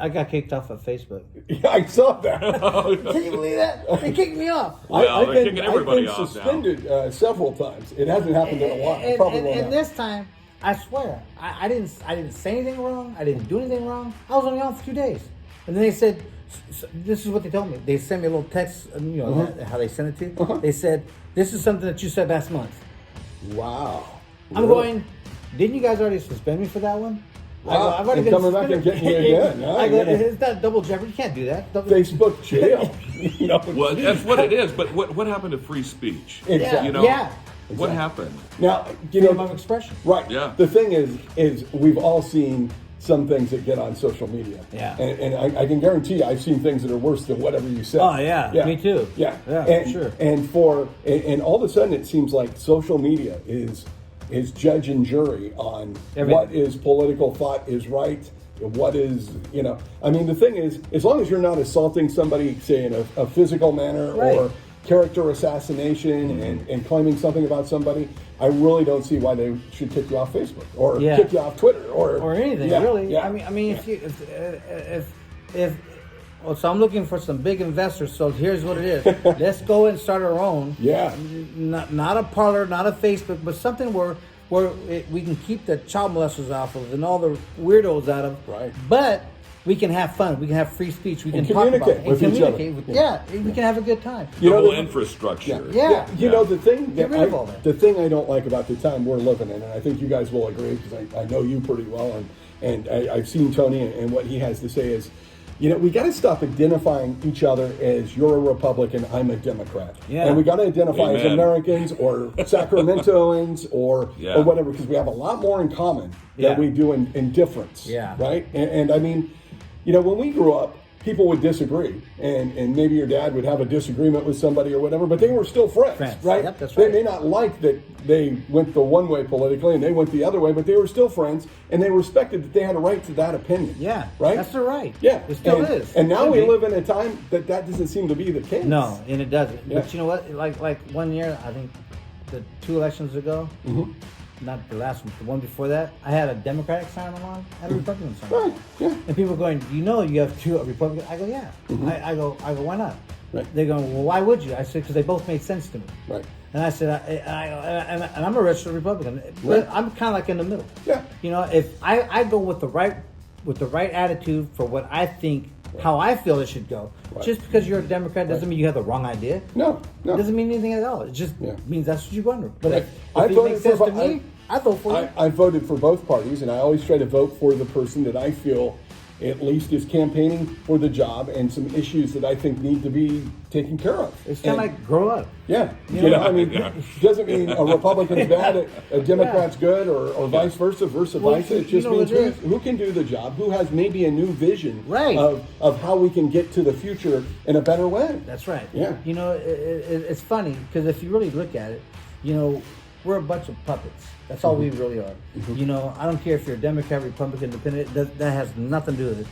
I got kicked off of Facebook. Yeah, I saw that. Can you believe that? They kicked me off. Well, they're kicking everybody I've been off suspended several times. It hasn't happened in a while. Probably won't And happen. this time, I swear, I didn't say anything wrong. I didn't do anything wrong. I was only on for 2 days, and then they said, "This is what they told me." They sent me a little text. You know how they sent it to you. They said, "This is something that you said last month." Wow. I'm going. Didn't you guys already suspend me for that one? Wow. I've already And been coming back and suspended. getting you again. I go, Yeah. it's not double jeopardy. You can't do that. Facebook jail. You know? Well, that's what it is. But what happened to free speech? Exactly. You know, Yeah. what Exactly. happened? Now, you Freedom know, of expression. right. Yeah. The thing is we've all seen some things that get on social media. Yeah. And I can guarantee you, I've seen things that are worse than whatever you said. Oh, yeah. Me too. Yeah. Yeah, and, for sure. And all of a sudden, it seems like social media is judge and jury on Everything. what is political thought is right, what is, you know. I mean, the thing is, as long as you're not assaulting somebody, say, in a physical manner Right. or character assassination and claiming something about somebody, I really don't see why they should kick you off Facebook or Yeah. kick you off Twitter or anything Yeah, really. yeah. I mean, if well, so I'm looking for some big investors. So here's what it is. Let's go and start our own. Yeah. Not a parlor, not a Facebook, but something where we can keep the child molesters off of and all the weirdos out of. Right. But we can have fun. We can have free speech. We And can talk about communicate it. with And each other. communicate. Yeah, we can have a good time. You The know, whole the- infrastructure. Yeah. You know, the thing Get that rid of all that. the thing I don't like about the time we're living in, and I think you guys will agree because I know you pretty well, and I've seen Tony and what he has to say is, you know, we got to stop identifying each other as you're a Republican, I'm a Democrat, Yeah. and we got to identify as Amen. Americans or Sacramentoans or Yeah. whatever because we have a lot more in common Yeah. than we do in difference. Yeah. Right. And I mean, you know, when we grew up, people would disagree, and maybe your dad would have a disagreement with somebody or whatever, but they were still friends, right? Yep, that's They right. may not like that they went the one way politically and they went the other way, but they were still friends, and they respected that they had a right to that opinion. Yeah. Right? That's their right. Yeah. It still and, is. And now Should we be. live in a time that doesn't seem to be the case. No, and it doesn't. Yeah. But you know what? Like 1 year, I think the 2 elections ago, Mm-hmm. not the last one, the one before that, I had a Democratic sign on mine, I had a Republican sign. Right. Yeah. And people are going, you know, you have 2 Republicans. I go, yeah. I go, why not? Right. They're going, well, why would you? I said, because they both made sense to me. Right. And I said, and I'm a registered Republican, Right. but I'm kind of like in the middle. Yeah. You know, if I go with the right attitude for what I think, how I feel it should go. Right. Just because you're a Democrat doesn't mean you have the wrong idea. No. It doesn't mean anything at all. It just Yeah. means that's what you're under. But Right. if I it voted makes sense for- to me, I vote for you. I voted for both parties, and I always try to vote for the person that I feel at least is campaigning for the job and some issues that I think need to be taken care of. It's kind of And- like grow up. Yeah, You you know? know, I mean, Yeah. doesn't mean a Republican's bad, a Democrat's good, or vice versa, Well, vice. It you just know means what it who can do the job, who has maybe a new vision Right. of how we can get to the future in a better way. That's right. Yeah. You know, it's funny because if you really look at it, you know, we're a bunch of puppets. That's all we really are. You know, I don't care if you're a Democrat, Republican, Independent. That has nothing to do with it.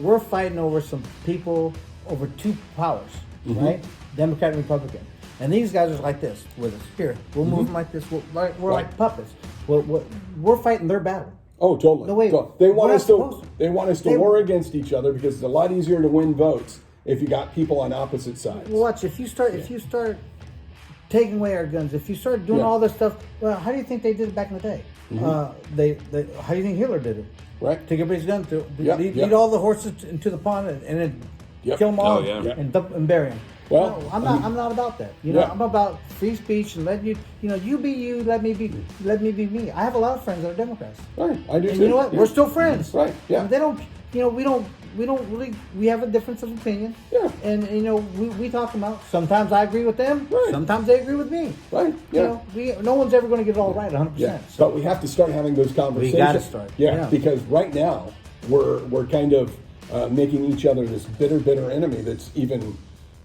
We're fighting over some people, over 2 powers, right? Democrat and Republican. And these guys are like this with us. Here, we'll move them like this. We're like puppets. We're fighting their battle. Oh, totally. No, wait. They We're want not us supposed to. to. They want us to They- war against each other because it's a lot easier to win votes if you got people on opposite sides. Watch if you start taking away our guns, if you start doing Yeah. all this stuff. Well, how do you think they did it back in the day? They how do you think Hitler did it? Right. Take everybody's gun, Yeah, lead yeah. all the horses into the pond, and then Yep. kill them all Oh, yeah. and dump and bury them. Well, no, I'm not about that. You know, Yeah. I'm about free speech and letting you be you, let me be me. I have a lot of friends that are Democrats. Right, I do And too. you know what? Yeah. We're still friends. Right, yeah. And they don't. You know, we don't really. We have a difference of opinion. Yeah. And you know, we talk them out. Sometimes I agree with them. Right. Sometimes they agree with me. Right, yeah. You know, no one's ever going to get it all right 100%. Yeah, but we have to start having those conversations. gotta start, Yeah, yeah. because right now we're kind of making each other this bitter enemy that's even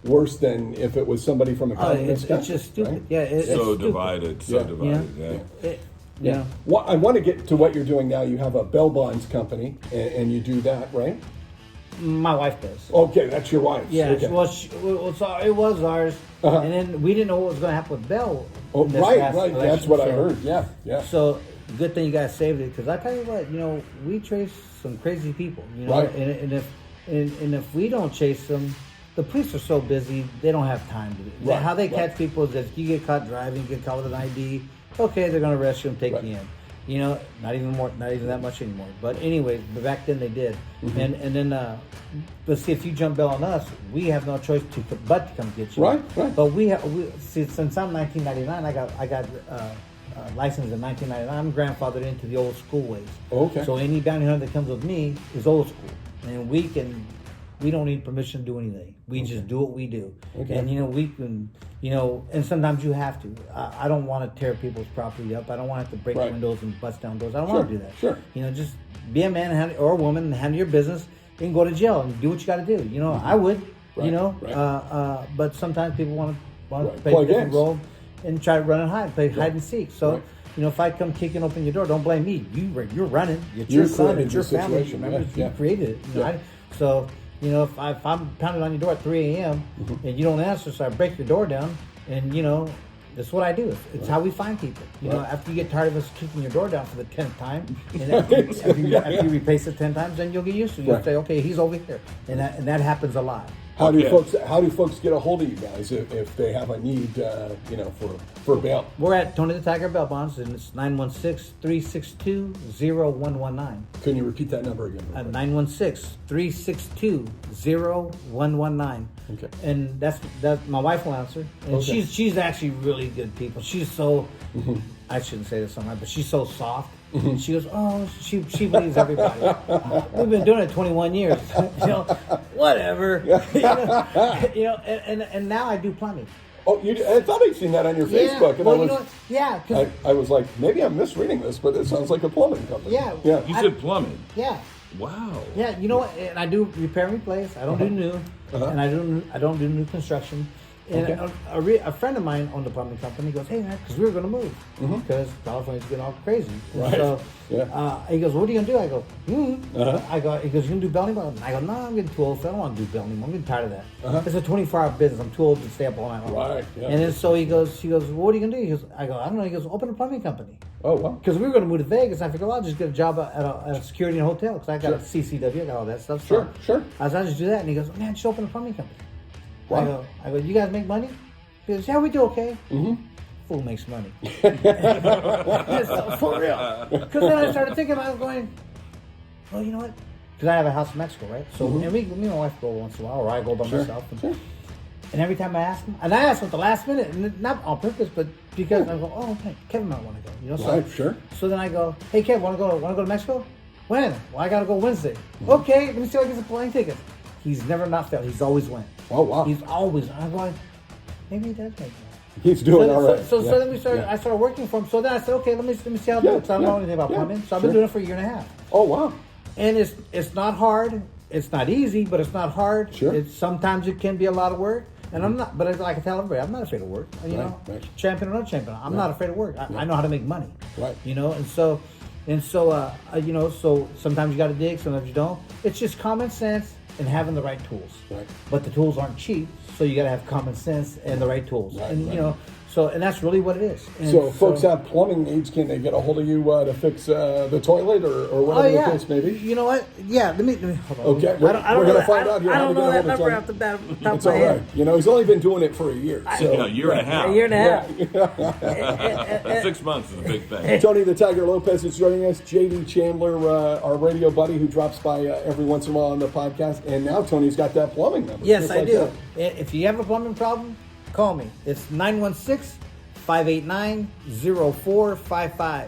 worse than if it was somebody from a communist It's country. just stupid. right? Yeah, it's So stupid. divided. So Yeah. divided. Yeah. It, you know, Well, I want to get to what you're doing now. You have a bail bonds company, and you do that, right? my wife does. Okay, that's your wife. Yeah, Okay. it was ours, Uh-huh. and then we didn't know what was going to happen with Bell. Oh, in this right. last That's election, what I so- heard. Yeah, yeah. So good thing you guys saved it, because I tell you what, you know, we trace some crazy people, you know. Right. And if we don't chase them, the police are so busy they don't have time to do it. Right, How they right. catch people is if you get caught driving, get caught with an ID, okay, they're gonna arrest you and take Right. you in. You know, not even that much anymore. But anyways, but back then they did. And then but see, if you jump bail on us, we have no choice but to come get you. Right. But we see, since I'm 1999, I got licensed in 1999. I'm grandfathered into the old school ways. Okay. So any bounty hunter that comes with me is old school, and we don't need permission to do anything. We just do what we do. Okay. And we can, and sometimes you have to. I don't want to tear people's property up. I don't want to have to break Right. windows and bust down doors. I don't Sure, want to do that. sure. Just be a man or a woman and handle your business and go to jail and do what you got to do. I would, Right, right. but sometimes people want to Right. play Play a different games. role and try to run and hide, play hide and seek. So, Right. if I come kicking open your door, don't blame me. You're running. It's You your son. created It's your the family. situation. Remember, Yeah, you yeah. created it. Yeah. So, if I'm pounding on your door at 3 a.m. And you don't answer, so I break your door down, and that's what I do. It's how we find people. Right. After you get tired of us kicking your door down for the 10th time, and after you replace it 10 times, then you'll get used to it. You'll Right. say, okay, he's over here, and that happens a lot. How do Yeah. folks get a hold of you guys if they have a need, for bail? We're at Tony the Tiger Bail Bonds, and it's 916-362-0119. Can you repeat that number again? At 916-362-0119. Okay. And that's my wife will answer. And Okay. she's actually really good people. She's so I shouldn't say this on her, but she's so soft. She goes, oh, she believes everybody. We've been doing it 21 years. Whatever. And now I do plumbing. Oh, I thought I'd seen that on your Facebook, and Well, because I was like, maybe I'm misreading this, but it sounds like a plumbing company. Yeah. Yeah. You said plumbing. yeah. Wow. Yeah, you know what? And I do repair and replace. I don't do new, and I don't do new construction. And Okay. a friend of mine owned a plumbing company. He goes, hey man, because we were going to move because California's getting all crazy. And Right. So Yeah. he goes, what are you going to do? I go, he goes, you going to do building? I go, no, I'm getting too old. I don't want to do building anymore. I'm getting tired of that. It's a 24-hour business. I'm too old to stay up all night long. Right, yeah. And then so he goes, well, what are you going to do? He goes, I go, I don't know. He goes, open a plumbing company. Oh, wow. Because we were going to move to Vegas. I figured, well, I'll just get a job at a security in a hotel because I got a CCW, I got all that stuff. Sure, sure. I said, I'll just do that. And he goes, man, just open a plumbing company. Wow. I go, you guys make money? He goes, yeah, we do okay. Fool makes money. So, for real. Because then I started thinking, I was going, well, you know what? Because I have a house in Mexico, right? So and me and my wife go once in a while, or I go by myself. And every time I ask him, and I ask him at the last minute, and not on purpose, but because I go, oh, okay, Kevin might want to go. So, Right, sure. So then I go, hey, Kev, want to go to Mexico? When? Well, I got to go Wednesday. Okay, let me see if I get some plane tickets. He's never not failed. He's always went. Oh, wow. He's always. I'm going, maybe he does make money. He's doing all right. So Yeah. then we started. I started working for him. So then I said, okay, let me see how it Yeah, looks. I don't know anything about yeah, plumbing, so I've sure. been doing it for a year and a half. Oh, wow. And it's not hard. It's not easy, but it's not hard. Sure. Sometimes it can be a lot of work. And I'm not, but as I can tell everybody, I'm not afraid of work. Right. Champion or not champion, I'm not afraid of work. I know how to make money. Right. So sometimes you got to dig, sometimes you don't. It's just common sense and having the right tools. Right. But the tools aren't cheap, so you got to have common sense and the right tools. Right, and right. and that's really what it is. And So if folks have plumbing needs, can they get a hold of you to fix the toilet or whatever the case may be? You know what? Yeah, let me hold on. Okay, I don't we're know gonna find out here I how don't to know get that a hold number of off the top It's of all my right. head. He's only been doing it for a year. So. A year and a half. A year and a half. 6 months is a big thing. Tony the Tiger Lopez is joining us. JD Chandler, our radio buddy who drops by every once in a while on the podcast. And now Tony's got that plumbing number. Yes, just I like do. that. If you have a plumbing problem, call me. It's 916-589-0455.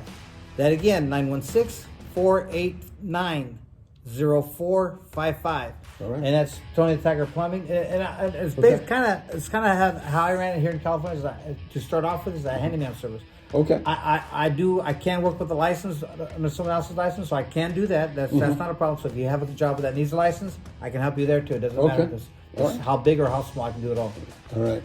That again, 916-489-0455. All right. And that's Tony the Tiger Plumbing. And it's kind of how I ran it here in California. To start off with, is a handyman service. Okay. I can work with a license under someone else's license, so I can do that. That's not a problem. So if you have a job that needs a license, I can help you there too. It doesn't matter Okay. because All right. how big or how small, I can do it all. All right.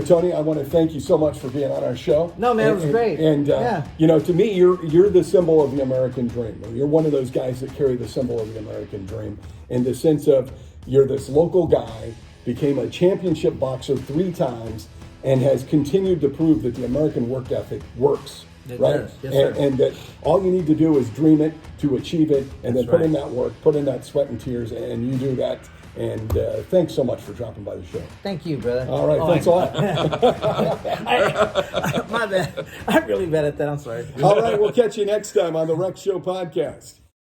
Tony, I want to thank you so much for being on our show. No, man, it was great. And, Yeah. to me, you're the symbol of the American dream. You're one of those guys that carry the symbol of the American dream in the sense of you're this local guy, became a championship boxer 3 times, and has continued to prove that the American work ethic works. It right? does. Yes, sir. And that all you need to do is dream it to achieve it, and then That's put in right. that work, put in that sweat and tears, and you do that. And thanks so much for dropping by the show. Thank you, brother. All right, Oh, thanks a lot. My bad. I'm really bad at that. I'm sorry. All right, we'll catch you next time on the Rex Show podcast.